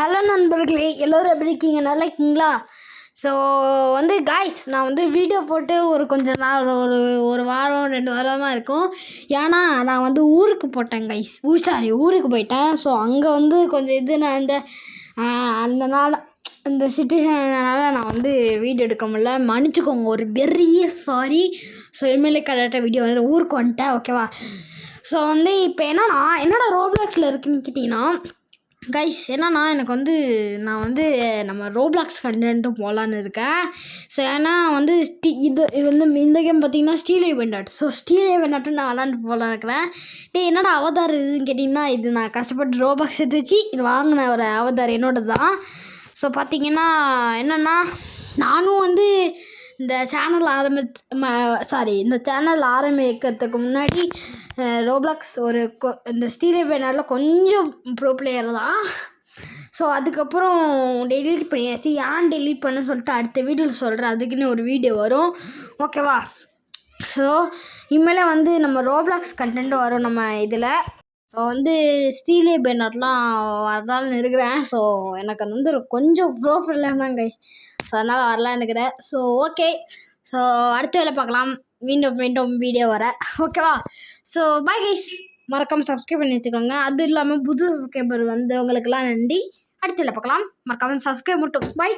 Hello நண்பர்களே, எல்லோரும் எப்படி இருக்கீங்க? நல்லா இருக்கீங்களா? ஸோ காய்ஸ், நான் வீடியோ போட்டு கொஞ்ச நாள் ஒரு வாரம் 2 வாரமாக இருக்கும். ஏன்னா நான் ஊருக்கு போட்டேன் கைஸ். ஊருக்கு போயிட்டேன். ஸோ அங்கே கொஞ்சம் நான் அந்த நாள் இந்த சிச்சுவேஷனால நான் வீடியோ எடுக்க முடியல, மன்னிச்சுக்கோங்க. ஒரு பெரிய சாரி. ஸோ இனிமேல் கரெக்டாக வீடியோ ஊருக்கு வந்துட்டேன், ஓகேவா? ஸோ இப்போ என்னடா ரோப்ளாக்ஸில் இருக்குன்னு கேட்டிங்கன்னா கைஸ், என்னன்னா எனக்கு நான் நம்ம ரோப்ளாக்ஸ் கண்டென்ட்டும் போகலான்னு இருக்கேன். ஸோ ஏன்னா இது இந்த கேம் பார்த்தீங்கன்னா ஸ்டீல் வெண்டாட். ஸோ ஸ்டீல் வெண்டாட்டும் நான் விளாண்டு போகலான்னு இருக்கிறேன். என்னடா அவதார் இதுன்னு கேட்டிங்கன்னா, இது நான் கஷ்டப்பட்டு ரோபாக்ஸ் எடுத்து வச்சு இது வாங்கின ஒரு அவதார் என்னோட தான். ஸோ பார்த்தீங்கன்னா என்னென்னா, நானும் இந்த சேனல் ஆரம்பிக்கிறதுக்கு முன்னாடி ரோப்ளாக்ஸ் இந்த ஸ்டீல் வெண்டாட்டில் கொஞ்சம் ப்ரோ பிளேயர் தான். ஸோ அதுக்கப்புறம் டெலீட் பண்ணியாச்சு. ஏன் டெலீட் பண்ண சொல்லிட்டு அடுத்த வீடியோவில் சொல்கிறேன். அதுக்குன்னு ஒரு வீடியோ வரும், ஓகேவா? ஸோ இனிமேல் நம்ம ரோப்ளாக்ஸ் கண்டென்ட் வரும் நம்ம இதில். ஸோ ஸ்டீலே பேனர்லாம் வரலான்னு இருக்கிறேன். ஸோ எனக்கு கொஞ்சம் ப்ரோஃபைலாக தான் கைஸ். ஸோ அதனால் வரலான்னு இருக்கிறேன். ஸோ ஓகே, ஸோ அடுத்த வேலை பார்க்கலாம். மீண்டும் வீடியோ வர, ஓகேவா? So bye guys. மறக்காமல் சப்ஸ்கிரைப் பண்ணி வச்சுக்கோங்க. அது இல்லாமல் புது சப்ஸ்கிரைபர் வந்தவங்களுக்கெல்லாம் நன்றி. அடுத்த வேலை பார்க்கலாம். மறக்காமல் சப்ஸ்கிரைப் மட்டும். பாய்.